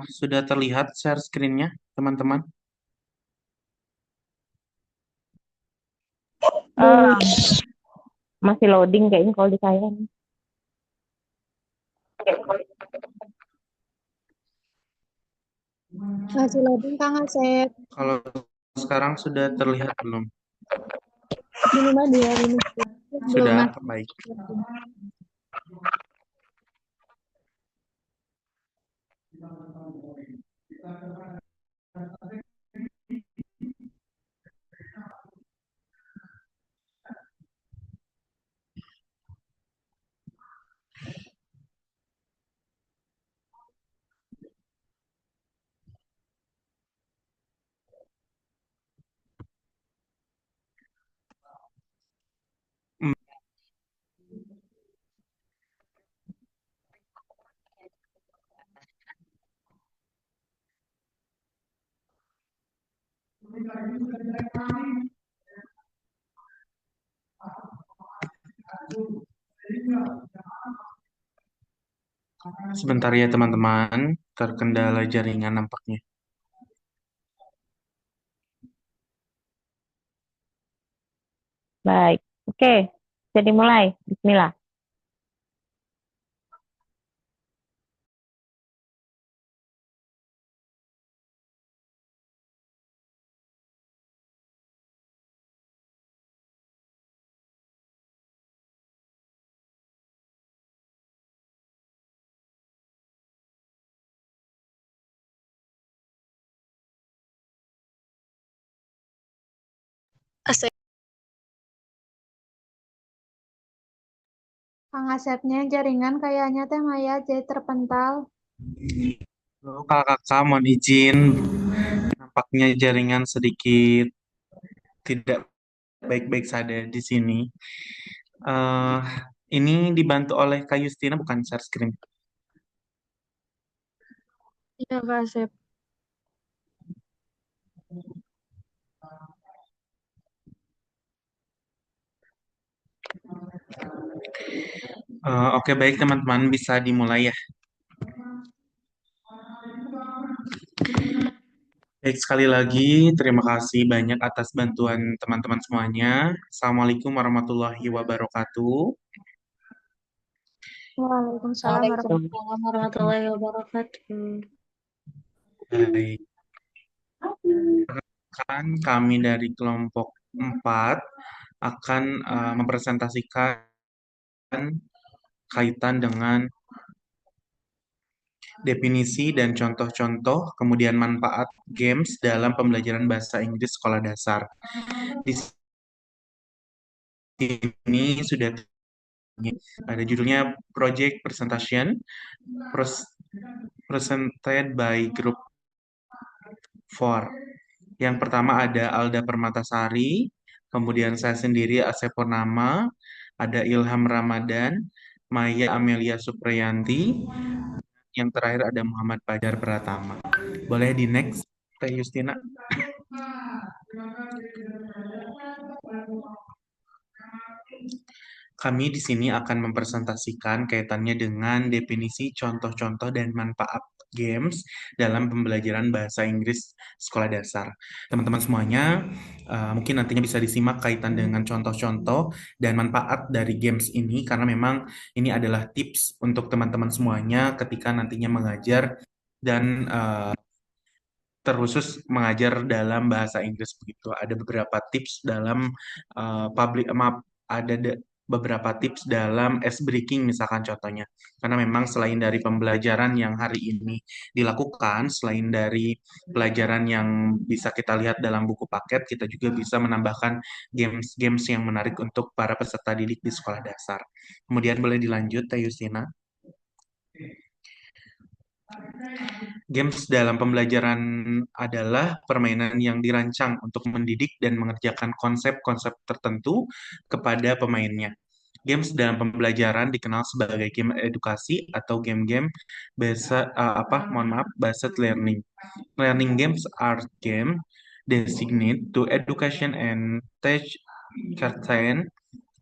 sudah terlihat share screen-nya, teman-teman? Eh, masih loading kayaknya kalau di saya nih. Masih loading Kang Asep. Kalau sekarang sudah terlihat belum? Minimal 2 menit. Belum Sudah, masih baik. loading. Hmm, Sebentar ya, teman-teman. Terkendala jaringan nampaknya. Baik. Oke, jadi mulai. Bismillah. Asep. Kang Asepnya jaringan kayaknya teh Maya jadi terpental. Halo, kakak, mohon izin. Nampaknya jaringan sedikit tidak baik-baik saja di sini. Eh, ini dibantu oleh Kak Justina, bukan share screen. Iya Kak Asep. Oke, baik teman-teman, bisa dimulai ya. Baik, sekali lagi terima kasih banyak atas bantuan teman-teman semuanya. Assalamualaikum warahmatullahi wabarakatuh. Waalaikumsalam warahmatullahi Waalaikumsalam warahmatullahi wabarakatuh. Baik, kan kami dari kelompok 4 akan mempresentasikan kaitan dengan definisi dan contoh-contoh, kemudian manfaat games dalam pembelajaran bahasa Inggris sekolah dasar. Di sini sudah ada judulnya Project Presentation presented by Group 4. Yang pertama ada Alda Permatasari, kemudian saya sendiri Asep Purnama, ada Ilham Ramadan, Maya Amelia Supriyanti, yang terakhir ada Muhammad Fajar Pratama. Boleh di next, Teh Justina? Kami di sini akan mempresentasikan kaitannya dengan definisi, contoh-contoh, dan manfaat games dalam pembelajaran bahasa Inggris sekolah dasar. Teman-teman semuanya, mungkin nantinya bisa disimak kaitan dengan contoh-contoh dan manfaat dari games ini, karena memang ini adalah tips untuk teman-teman semuanya ketika nantinya mengajar dan terkhusus mengajar dalam bahasa Inggris begitu. Ada beberapa tips dalam maaf, ada beberapa tips dalam ice breaking misalkan contohnya. Karena memang selain dari pembelajaran yang hari ini dilakukan, selain dari pelajaran yang bisa kita lihat dalam buku paket, kita juga bisa menambahkan games-games yang menarik untuk para peserta didik di sekolah dasar. Kemudian boleh dilanjut, Teh Yustina. Games dalam pembelajaran adalah permainan yang dirancang untuk mendidik dan mengerjakan konsep-konsep tertentu kepada pemainnya. Games dalam pembelajaran dikenal sebagai game edukasi atau game-game based learning. Learning games are game designate to education and teach certain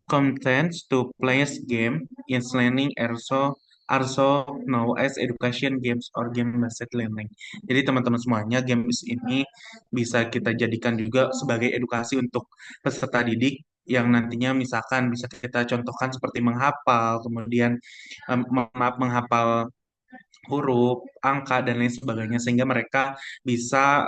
contents to place game is learning also also known as education games or game-based learning. Jadi teman-teman semuanya, games ini bisa kita jadikan juga sebagai edukasi untuk peserta didik yang nantinya misalkan bisa kita contohkan seperti menghafal, kemudian menghafal huruf, angka, dan lain sebagainya, sehingga mereka bisa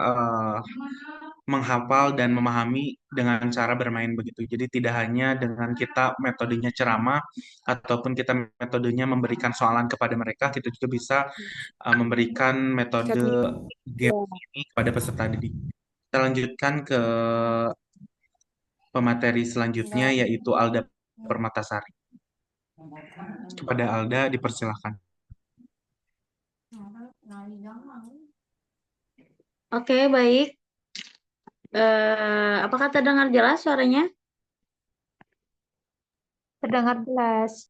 menghafal dan memahami dengan cara bermain begitu. Jadi tidak hanya dengan kita metodenya ceramah ataupun kita metodenya memberikan soalan kepada mereka, kita juga bisa memberikan metode game ini kepada peserta didik. Kita lanjutkan ke pemateri selanjutnya yaitu Alda Permatasari. Kepada Alda dipersilakan. Oke, baik. Apakah terdengar jelas suaranya? Terdengar jelas.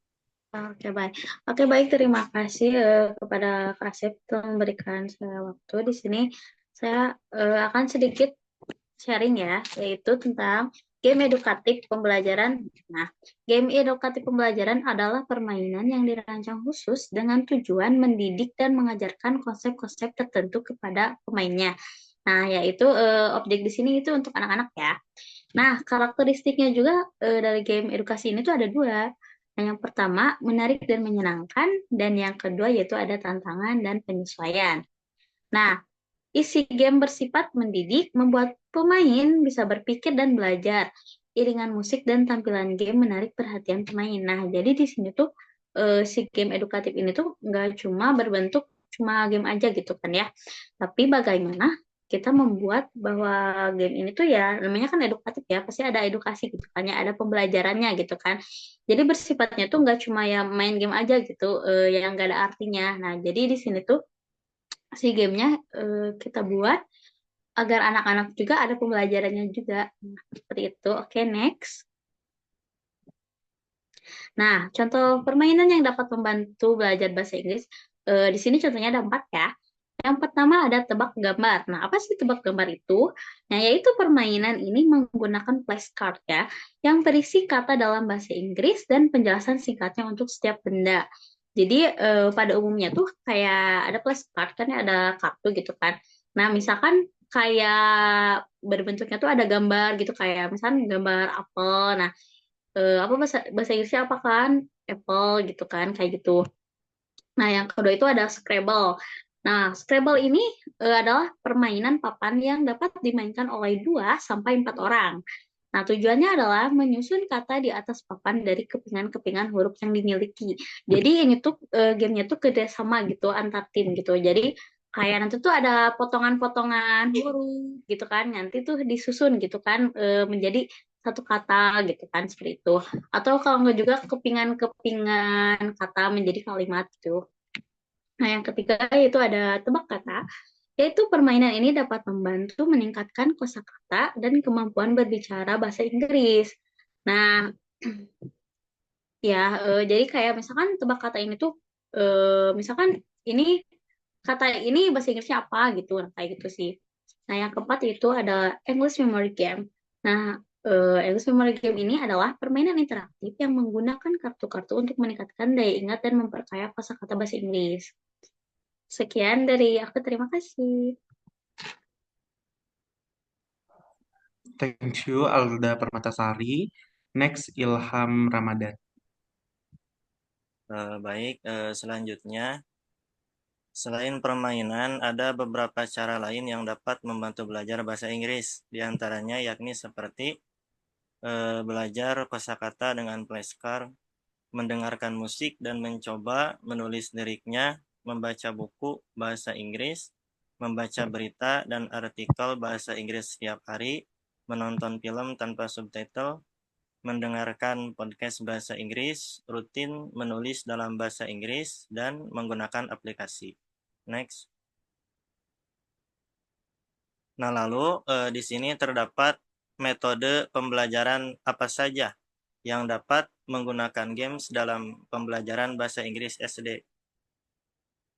Oke, baik. Oke, baik. Terima kasih kepada Kak Asep telah memberikan saya waktu di sini. Saya akan sedikit sharing ya, yaitu tentang game edukatif pembelajaran. Nah, game edukatif pembelajaran adalah permainan yang dirancang khusus dengan tujuan mendidik dan mengajarkan konsep-konsep tertentu kepada pemainnya. Nah, yaitu objek di sini itu untuk anak-anak ya. Nah, karakteristiknya juga dari game edukasi ini tuh ada dua. Nah, yang pertama, menarik dan menyenangkan, dan yang kedua yaitu ada tantangan dan penyesuaian. Nah, isi game bersifat mendidik, membuat pemain bisa berpikir dan belajar. Iringan musik dan tampilan game menarik perhatian pemain. Nah, jadi di sini tuh si game edukatif ini tuh nggak cuma berbentuk cuma game aja gitu kan ya. Tapi bagaimana kita membuat bahwa game ini tuh ya namanya kan edukatif ya, pasti ada edukasi gitu kan ya, ada pembelajarannya gitu kan. Jadi bersifatnya tuh nggak cuma ya main game aja gitu yang nggak ada artinya. Nah, jadi di sini tuh si gamenya kita buat agar anak-anak juga ada pembelajarannya juga. Nah, seperti itu. Oke, next. Nah, contoh permainan yang dapat membantu belajar bahasa Inggris. Di sini contohnya ada 4 ya. Yang pertama ada tebak gambar. Nah, apa sih tebak gambar itu? Nah, yaitu permainan ini menggunakan flashcard ya, yang berisi kata dalam bahasa Inggris dan penjelasan singkatnya untuk setiap benda. Jadi pada umumnya tuh kayak ada flashcard kan ya, ada kartu gitu kan. Nah, misalkan kayak berbentuknya tuh ada gambar gitu kayak misalkan gambar apel. Nah, apa bahasa bahasa Inggrisnya apa kan? Apple gitu kan kayak gitu. Nah, yang kedua itu ada Scrabble. Nah, Scrabble ini adalah permainan papan yang dapat dimainkan oleh 2 sampai 4 orang. Nah, tujuannya adalah menyusun kata di atas papan dari kepingan-kepingan huruf yang dimiliki. Jadi ini tuh gamenya tuh kerjasama gitu antar tim gitu. Jadi kayak nanti tuh ada potongan-potongan huruf gitu kan. Nanti tuh disusun gitu kan menjadi satu kata gitu kan seperti itu. Atau kalau nggak juga kepingan-kepingan kata menjadi kalimat gitu. Nah, yang ketiga yaitu ada tebak kata, yaitu permainan ini dapat membantu meningkatkan kosakata dan kemampuan berbicara bahasa Inggris. Nah, ya, jadi kayak misalkan tebak kata ini tuh, misalkan ini kata ini bahasa Inggrisnya apa gitu, nah, kayak gitu sih. Nah, yang keempat itu ada English Memory Game. Nah, English Memory Game ini adalah permainan interaktif yang menggunakan kartu-kartu untuk meningkatkan daya ingat dan memperkaya kosakata bahasa Inggris. Sekian dari aku, terima kasih. Thank you Alda Permatasari. Next Ilham Ramadan. Baik, selanjutnya, selain permainan, ada beberapa cara lain yang dapat membantu belajar bahasa Inggris. Di antaranya yakni seperti belajar kosakata dengan flashcard, mendengarkan musik dan mencoba menulis liriknya, membaca buku bahasa Inggris, membaca berita dan artikel bahasa Inggris setiap hari, menonton film tanpa subtitle, mendengarkan podcast bahasa Inggris, rutin menulis dalam bahasa Inggris, dan menggunakan aplikasi. Next. Nah, lalu di sini terdapat metode pembelajaran apa saja yang dapat menggunakan games dalam pembelajaran bahasa Inggris SD.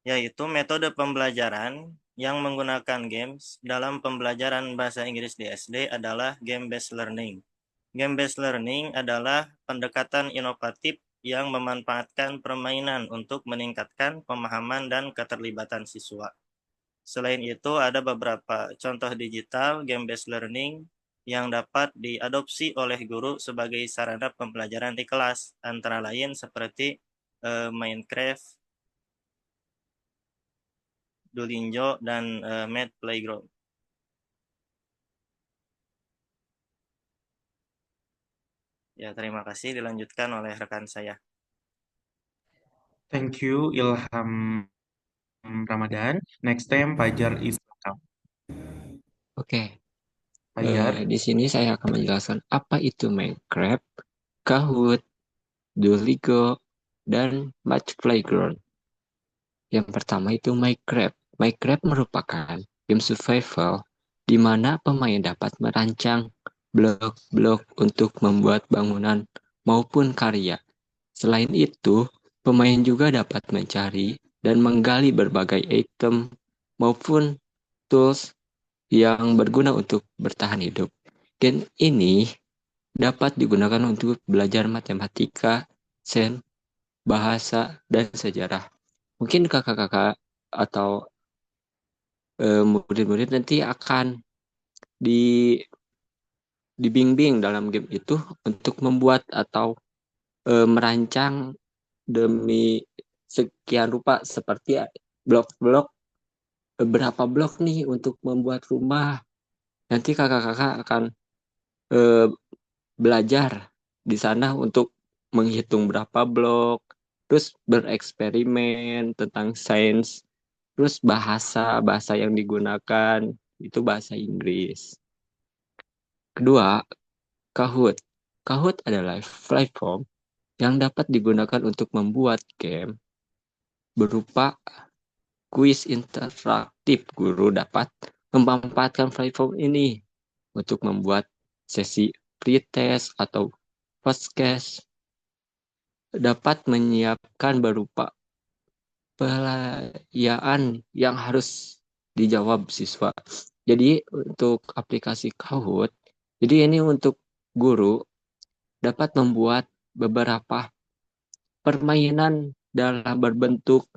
Yaitu metode pembelajaran yang menggunakan games dalam pembelajaran bahasa Inggris di SD adalah game-based learning. Game-based learning adalah pendekatan inovatif yang memanfaatkan permainan untuk meningkatkan pemahaman dan keterlibatan siswa. Selain itu, ada beberapa contoh digital game-based learning yang dapat diadopsi oleh guru sebagai sarana pembelajaran di kelas, antara lain seperti Minecraft, Duolingo, dan Math Playground. Ya, terima kasih. Dilanjutkan oleh rekan saya. Thank you, Ilham Ramadan. Next time, Fajar is welcome. Oke, Fajar, di sini saya akan menjelaskan apa itu Minecraft, Kahoot, Duolingo, dan Match Playground. Yang pertama itu Minecraft. Minecraft merupakan game survival di mana pemain dapat merancang blok-blok untuk membuat bangunan maupun karya. Selain itu, pemain juga dapat mencari dan menggali berbagai item maupun tools yang berguna untuk bertahan hidup. Game ini dapat digunakan untuk belajar matematika, sains, bahasa, dan sejarah. Mungkin kakak-kakak atau murid-murid nanti akan dibimbing dalam game itu untuk membuat atau merancang demi sekian rupa seperti blok-blok, berapa blok nih untuk membuat rumah. Nanti kakak-kakak akan belajar di sana untuk menghitung berapa blok, terus bereksperimen tentang sains, terus bahasa yang digunakan itu bahasa Inggris. Kedua, Kahoot. Kahoot adalah platform yang dapat digunakan untuk membuat game berupa kuis interaktif. Guru dapat memanfaatkan platform ini untuk membuat sesi pretest atau podcast, dapat menyiapkan berupa perayaan yang harus dijawab siswa. Jadi untuk aplikasi Kahoot, jadi ini untuk guru dapat membuat beberapa permainan dalam berbentuk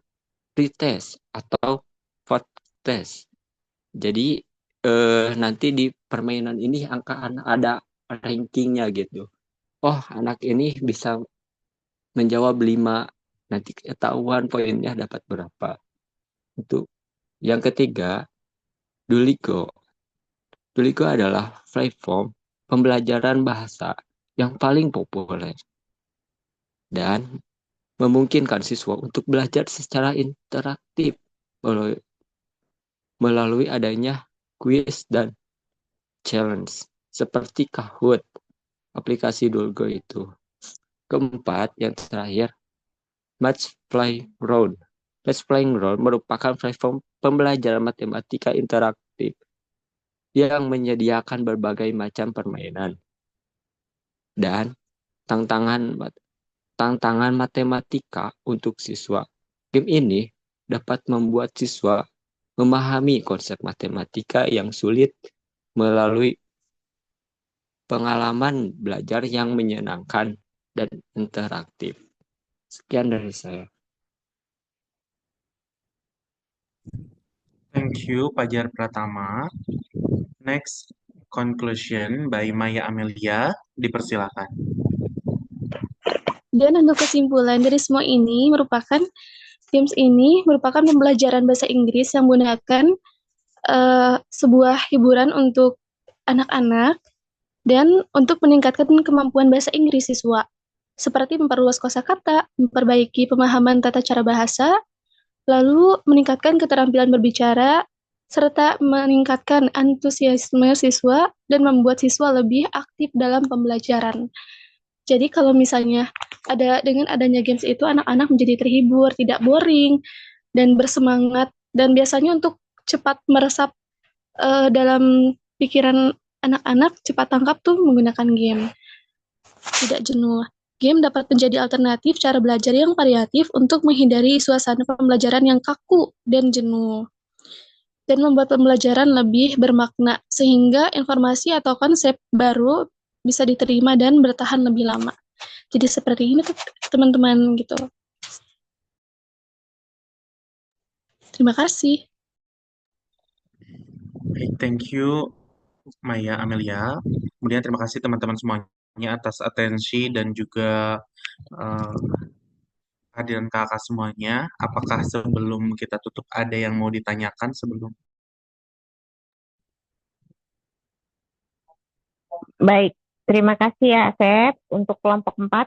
pretest atau podcast. Jadi nanti di permainan ini akan ada rankingnya gitu. Oh, anak ini bisa menjawab 5, nanti ketahuan poinnya dapat berapa. Untuk yang ketiga, Duolingo. Duolingo adalah platform pembelajaran bahasa yang paling populer dan memungkinkan siswa untuk belajar secara interaktif melalui adanya kuis dan challenge seperti Kahoot, aplikasi Duolingo itu. Keempat, yang terakhir, Match Playground. Match Playground merupakan platform pembelajaran matematika interaktif yang menyediakan berbagai macam permainan dan tantangan matematika untuk siswa. Game ini dapat membuat siswa memahami konsep matematika yang sulit melalui pengalaman belajar yang menyenangkan dan interaktif. Sekian dari saya. thank you, Fajar Pratama. Next, conclusion by Maya Amelia. Dipersilakan. Dan untuk kesimpulan dari semua ini games ini merupakan pembelajaran bahasa Inggris yang menggunakan sebuah hiburan untuk anak-anak dan untuk meningkatkan kemampuan bahasa Inggris siswa, seperti memperluas kosakata, memperbaiki pemahaman tata cara bahasa, lalu meningkatkan keterampilan berbicara, serta meningkatkan antusiasme siswa dan membuat siswa lebih aktif dalam pembelajaran. Jadi kalau misalnya dengan adanya games itu anak-anak menjadi terhibur, tidak boring, dan bersemangat, dan biasanya untuk cepat meresap dalam pikiran anak-anak, cepat tangkap tuh menggunakan game. Tidak jenuh. Game dapat menjadi alternatif cara belajar yang variatif untuk menghindari suasana pembelajaran yang kaku dan jenuh. Dan membuat pembelajaran lebih bermakna, sehingga informasi atau konsep baru bisa diterima dan bertahan lebih lama. Jadi seperti ini tuh teman-teman gitu. Terima kasih. Baik, thank you Maya Amelia. Kemudian terima kasih teman-teman semuanya atas atensi dan juga eh, kehadiran kakak semuanya. Apakah sebelum kita tutup ada yang mau ditanyakan sebelum? Baik, terima kasih ya Asep untuk kelompok 4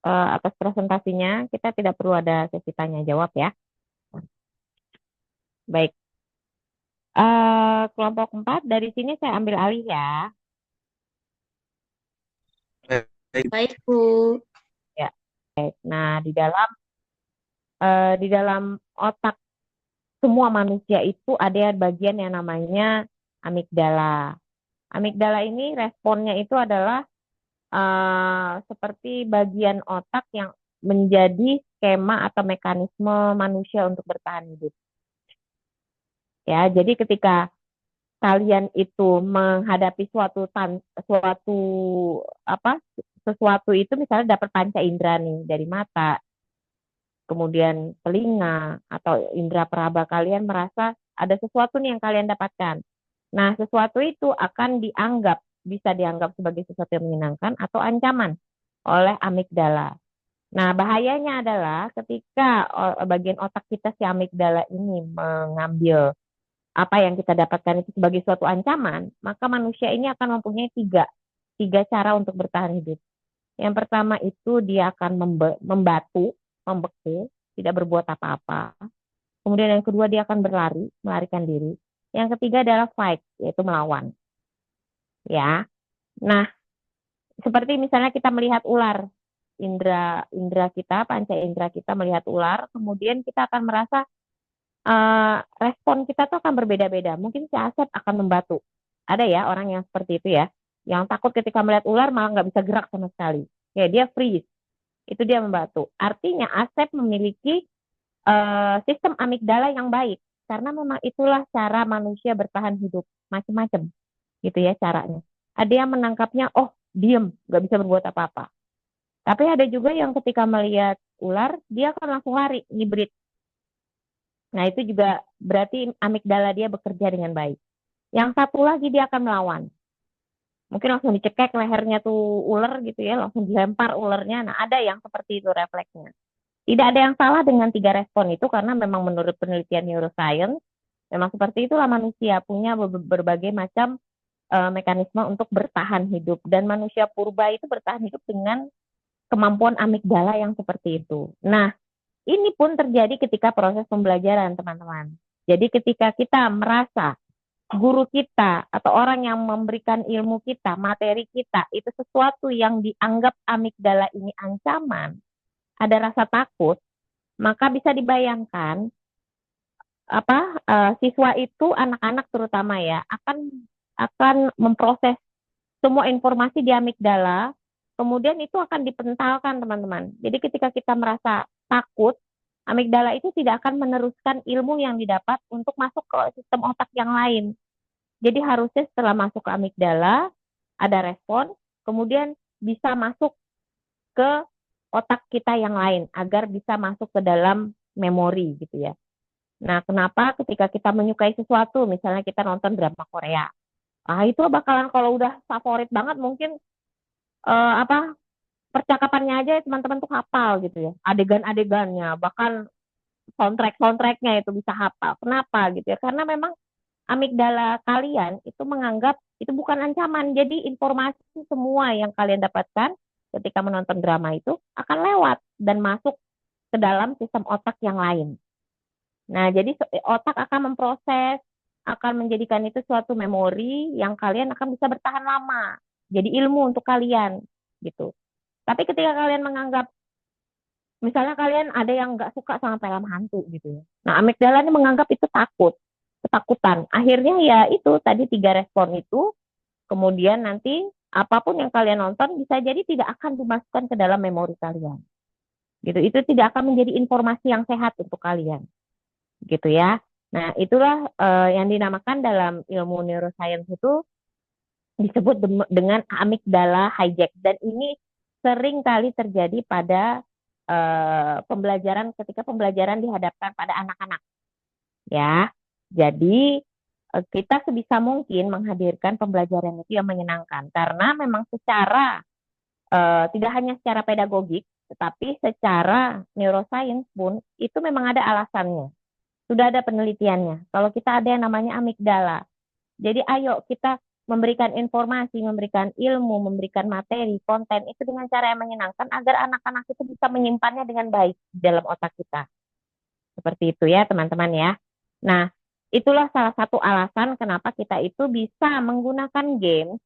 atas presentasinya. Kita tidak perlu ada sesi tanya jawab ya. Baik, kelompok 4 dari sini saya ambil alih ya. Baik, Baik, Bu. Ya, baik. Nah, di dalam otak semua manusia itu ada bagian yang namanya amigdala. Amigdala ini responnya itu adalah seperti bagian otak yang menjadi skema atau mekanisme manusia untuk bertahan hidup. Ya, jadi ketika kalian itu menghadapi sesuatu itu misalnya dapat panca indera nih dari mata, kemudian telinga atau indera peraba kalian merasa ada sesuatu nih yang kalian dapatkan. Nah, sesuatu itu akan bisa dianggap sebagai sesuatu yang menyenangkan atau ancaman oleh amigdala. Nah, bahayanya adalah ketika bagian otak kita si amigdala ini mengambil apa yang kita dapatkan itu sebagai suatu ancaman, maka manusia ini akan mempunyai tiga cara untuk bertahan hidup. Yang pertama itu dia akan membeku, tidak berbuat apa-apa. Kemudian yang kedua dia akan berlari, melarikan diri. Yang ketiga adalah fight, yaitu melawan. Ya. Nah, seperti misalnya kita melihat ular, indera kita, panca indera kita melihat ular, kemudian kita akan merasa respon kita tuh akan berbeda-beda. Mungkin si Asep akan membatu. Ada ya orang yang seperti itu ya, yang takut ketika melihat ular malah nggak bisa gerak sama sekali. Ya dia freeze, itu dia membatu. Artinya Asep memiliki sistem amigdala yang baik, karena memang itulah cara manusia bertahan hidup, macam-macam, gitu ya caranya. Ada yang menangkapnya, oh diem, nggak bisa berbuat apa-apa. Tapi ada juga yang ketika melihat ular, dia akan langsung lari, ngibrit. Nah, itu juga berarti amigdala dia bekerja dengan baik. Yang satu lagi dia akan melawan. Mungkin langsung dicekek lehernya tuh ular gitu ya, langsung dilempar ularnya. Nah, ada yang seperti itu refleksnya. Tidak ada yang salah dengan 3 respon itu karena memang menurut penelitian neuroscience, memang seperti itulah manusia punya berbagai macam mekanisme untuk bertahan hidup. Dan manusia purba itu bertahan hidup dengan kemampuan amigdala yang seperti itu. Nah, ini pun terjadi ketika proses pembelajaran, teman-teman. Jadi ketika kita merasa guru kita atau orang yang memberikan ilmu kita, materi kita, itu sesuatu yang dianggap amigdala ini ancaman, ada rasa takut, maka bisa dibayangkan siswa itu, anak-anak terutama ya, akan memproses semua informasi di amigdala, kemudian itu akan dipentalkan, teman-teman. Jadi ketika kita merasa takut, amigdala itu tidak akan meneruskan ilmu yang didapat untuk masuk ke sistem otak yang lain. Jadi harusnya setelah masuk ke amigdala, ada respon, kemudian bisa masuk ke otak kita yang lain, agar bisa masuk ke dalam memori gitu ya. Nah, kenapa ketika kita menyukai sesuatu, misalnya kita nonton drama Korea, itu bakalan kalau udah favorit banget mungkin percakapannya aja teman-teman tuh hafal gitu ya, adegan-adegannya, bahkan soundtracknya itu bisa hafal. Kenapa gitu ya? Karena memang amigdala kalian itu menganggap itu bukan ancaman. Jadi informasi semua yang kalian dapatkan ketika menonton drama itu akan lewat dan masuk ke dalam sistem otak yang lain. Nah, jadi otak akan memproses, akan menjadikan itu suatu memori yang kalian akan bisa bertahan lama. Jadi ilmu untuk kalian gitu. Tapi ketika kalian menganggap, misalnya kalian ada yang nggak suka sama film hantu gitu ya. Nah, amigdala ini menganggap itu ketakutan. Akhirnya ya itu tadi 3 respon itu, kemudian nanti apapun yang kalian nonton bisa jadi tidak akan dimasukkan ke dalam memori kalian. Gitu. Itu tidak akan menjadi informasi yang sehat untuk kalian. Gitu ya. Nah, itulah yang dinamakan dalam ilmu neuroscience itu disebut dengan amigdala hijack. Dan ini sering kali terjadi pada ketika pembelajaran dihadapkan pada anak-anak, ya. Jadi kita sebisa mungkin menghadirkan pembelajaran itu yang menyenangkan, karena memang secara tidak hanya secara pedagogik, tetapi secara neuroscience pun itu memang ada alasannya. Sudah ada penelitiannya. Kalau kita ada yang namanya amigdala. Jadi ayo kita memberikan informasi, memberikan ilmu, memberikan materi, konten itu dengan cara yang menyenangkan agar anak-anak itu bisa menyimpannya dengan baik dalam otak kita. Seperti itu ya teman-teman ya. Nah, itulah salah satu alasan kenapa kita itu bisa menggunakan game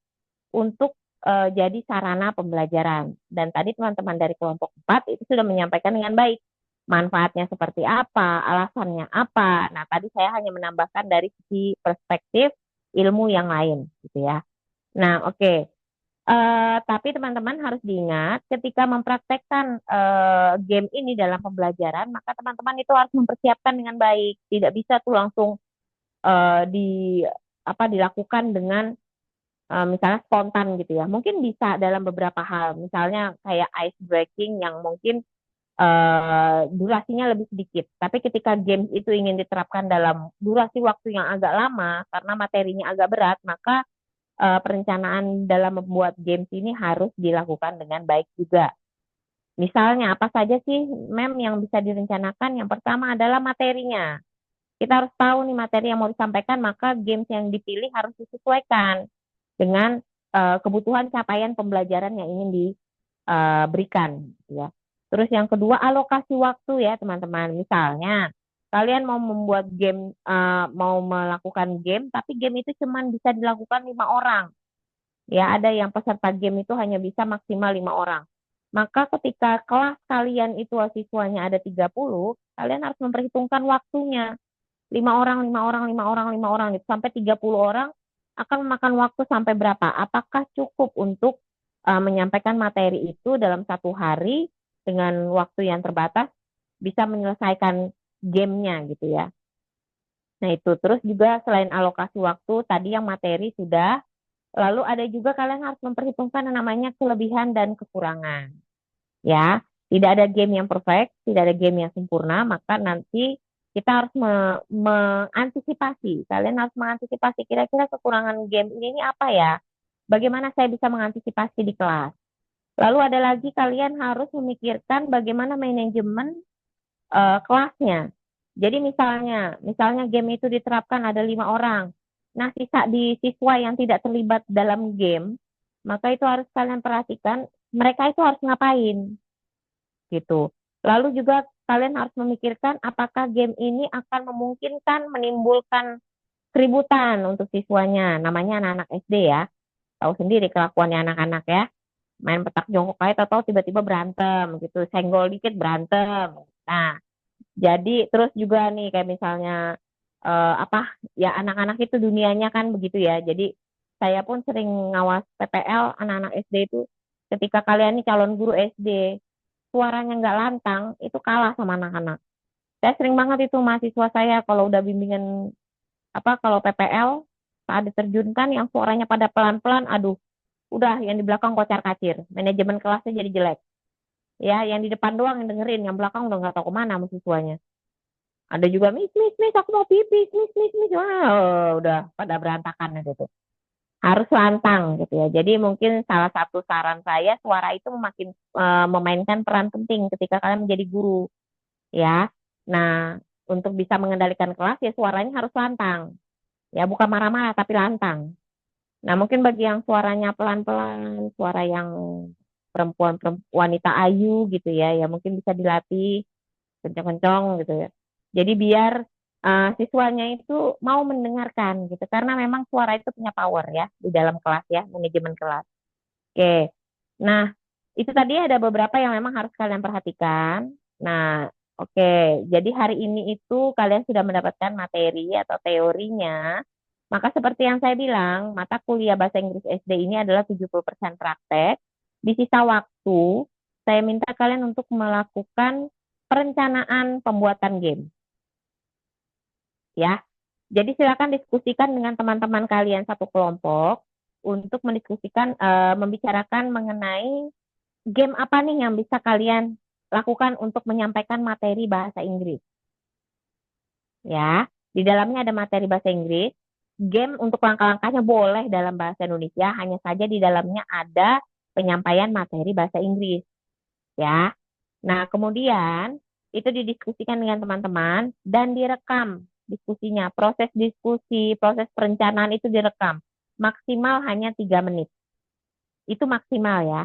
untuk jadi sarana pembelajaran. Dan tadi teman-teman dari kelompok 4 itu sudah menyampaikan dengan baik. Manfaatnya seperti apa, alasannya apa. Nah, tadi saya hanya menambahkan dari sisi perspektif ilmu yang lain, gitu ya. Nah, oke. Tapi teman-teman harus diingat, ketika mempraktekkan game ini dalam pembelajaran, maka teman-teman itu harus mempersiapkan dengan baik. Tidak bisa tuh langsung dilakukan dengan misalnya spontan gitu ya. Mungkin bisa dalam beberapa hal, misalnya kayak ice breaking yang mungkin durasinya lebih sedikit. Tapi ketika games itu ingin diterapkan dalam durasi waktu yang agak lama karena materinya agak berat, maka perencanaan dalam membuat games ini harus dilakukan dengan baik juga. Misalnya apa saja sih yang bisa direncanakan? Yang pertama adalah materinya. Kita harus tahu nih materi yang mau disampaikan, maka games yang dipilih harus disesuaikan dengan kebutuhan capaian pembelajaran yang ingin diberikan, ya. Terus yang kedua, alokasi waktu ya teman-teman. Misalnya kalian mau membuat game, mau melakukan game, tapi game itu cuma bisa dilakukan 5 orang. Ya, ada yang peserta game itu hanya bisa maksimal 5 orang. Maka ketika kelas kalian itu siswanya ada 30, kalian harus memperhitungkan waktunya. 5 orang, 5 orang, 5 orang, 5 orang gitu. Sampai 30 orang akan memakan waktu sampai berapa? Apakah cukup untuk menyampaikan materi itu dalam 1 hari dengan waktu yang terbatas, bisa menyelesaikan gamenya gitu ya. Nah itu, terus juga selain alokasi waktu, tadi yang materi sudah, lalu ada juga kalian harus memperhitungkan yang namanya kelebihan dan kekurangan. Ya, tidak ada game yang perfect, tidak ada game yang sempurna, maka nanti kita harus mengantisipasi. Kalian harus mengantisipasi kira-kira kekurangan game ini apa ya? Bagaimana saya bisa mengantisipasi di kelas? Lalu ada lagi kalian harus memikirkan bagaimana manajemen kelasnya. Jadi misalnya game itu diterapkan ada 5 orang. Nah, siswa yang tidak terlibat dalam game, maka itu harus kalian perhatikan mereka itu harus ngapain. Gitu. Lalu juga kalian harus memikirkan apakah game ini akan memungkinkan menimbulkan keributan untuk siswanya. Namanya anak-anak SD ya. Tahu sendiri kelakuannya anak-anak ya. Main petak jongkok aja atau tiba-tiba berantem gitu. Senggol dikit berantem. Nah, jadi terus juga nih kayak misalnya ya anak-anak itu dunianya kan begitu ya. Jadi saya pun sering ngawas PPL anak-anak SD itu, ketika kalian nih calon guru SD, suaranya nggak lantang, itu kalah sama anak-anak. Saya sering banget itu mahasiswa saya kalau udah bimbingan kalau PPL saat diterjunkan yang suaranya pada pelan-pelan, aduh, udah yang di belakang kocar-kacir, manajemen kelasnya jadi jelek. Ya, yang di depan doang yang dengerin, yang belakang udah nggak tahu kemana mahasiswanya. Ada juga miss, aku mau pipis, miss. Wah, udah pada berantakan gitu. Harus lantang gitu ya. Jadi mungkin salah satu saran saya, suara itu memainkan peran penting ketika kalian menjadi guru ya. Nah, untuk bisa mengendalikan kelas ya suaranya harus lantang. Ya, bukan marah-marah tapi lantang. Nah, mungkin bagi yang suaranya pelan-pelan, suara yang wanita ayu gitu ya, ya mungkin bisa dilatih kencang-kencang gitu ya. Jadi biar siswanya itu mau mendengarkan gitu, karena memang suara itu punya power ya di dalam kelas ya, manajemen kelas. Oke, nah itu tadi ada beberapa yang memang harus kalian perhatikan. Nah, oke, jadi hari ini itu kalian sudah mendapatkan materi atau teorinya. Maka seperti yang saya bilang, mata kuliah Bahasa Inggris SD ini adalah 70% praktek. Di sisa waktu, saya minta kalian untuk melakukan perencanaan pembuatan game. Ya, jadi silakan diskusikan dengan teman-teman kalian satu kelompok untuk mendiskusikan, membicarakan mengenai game apa nih yang bisa kalian lakukan untuk menyampaikan materi bahasa Inggris? Ya, di dalamnya ada materi bahasa Inggris. Game untuk langkah-langkahnya boleh dalam bahasa Indonesia, hanya saja di dalamnya ada penyampaian materi bahasa Inggris. Ya, nah kemudian itu didiskusikan dengan teman-teman dan direkam diskusinya. Proses diskusi, proses perencanaan itu direkam. Maksimal hanya 3 menit. Itu maksimal ya.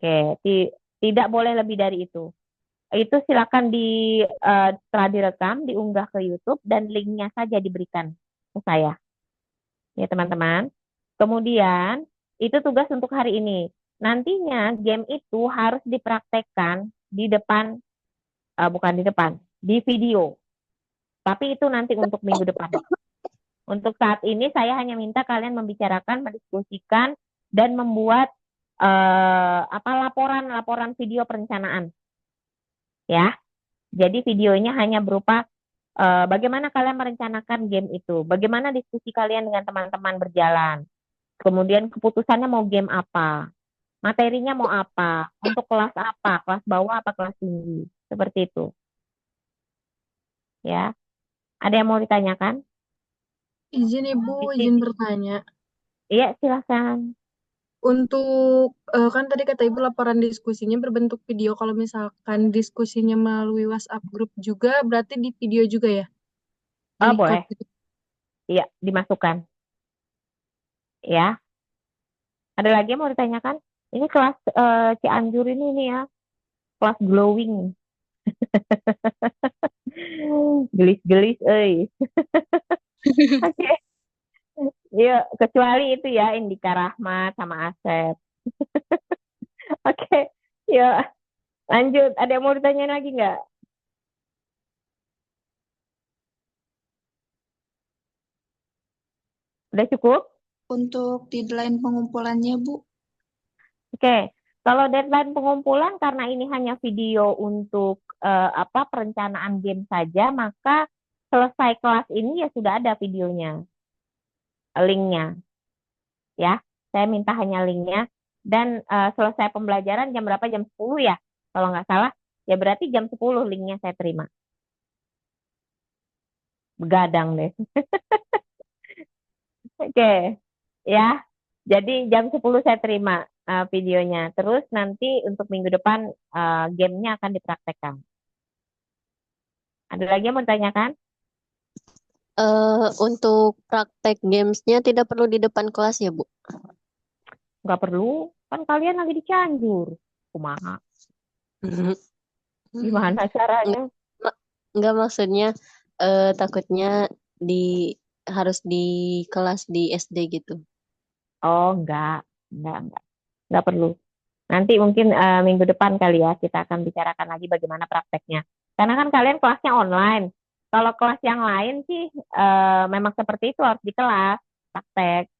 Oke, tidak boleh lebih dari itu. Itu silakan setelah direkam, diunggah ke YouTube dan linknya saja diberikan ke saya. Ya teman-teman. Kemudian, itu tugas untuk hari ini. Nantinya game itu harus dipraktekkan di depan, bukan di depan, di video. Tapi itu nanti untuk minggu depan. Untuk saat ini saya hanya minta kalian membicarakan, mendiskusikan, dan membuat laporan video perencanaan. Ya, jadi videonya hanya berupa bagaimana kalian merencanakan game itu, bagaimana diskusi kalian dengan teman-teman berjalan, kemudian keputusannya mau game apa, materinya mau apa, untuk kelas apa, kelas bawah apa kelas tinggi, seperti itu. Ya, ada yang mau ditanyakan? Izin Ibu, izin bertanya. Iya, silakan. Untuk kan tadi kata Ibu laporan diskusinya berbentuk video. Kalau misalkan diskusinya melalui WhatsApp grup juga, berarti di video juga ya? Oh, Di boleh. gitu. Iya, dimasukkan. Ya. Ada lagi yang mau ditanyakan? Ini kelas Cianjur ini nih ya, kelas glowing. Gelis-gelis, Oke. Iya, kecuali itu ya Indika Rahmat sama Asep. Oke, yuk lanjut. Ada yang mau ditanyain lagi nggak? Udah cukup? Untuk deadline pengumpulannya, Bu. Oke, kalau deadline pengumpulan karena ini hanya video untuk perencanaan game saja, maka selesai kelas ini ya sudah ada videonya, linknya. Ya, saya minta hanya linknya dan selesai pembelajaran jam berapa? Jam 10 ya, kalau nggak salah. Ya berarti jam 10 linknya saya terima. Begadang deh. Oke, ya. Jadi jam 10 saya terima videonya. Terus nanti untuk minggu depan gamenya akan dipraktekkan. Ada lagi yang mau ditanyakan? Untuk praktek gamesnya tidak perlu di depan kelas ya, Bu? Nggak perlu, kan kalian lagi di Cianjur. Kumaha? Gimana caranya? Enggak maksudnya takutnya harus di kelas di SD gitu. Oh, enggak perlu. Nanti mungkin minggu depan kali ya kita akan bicarakan lagi bagaimana prakteknya. Karena kan kalian kelasnya online. Kalau kelas yang lain sih memang seperti itu harus di kelas praktek.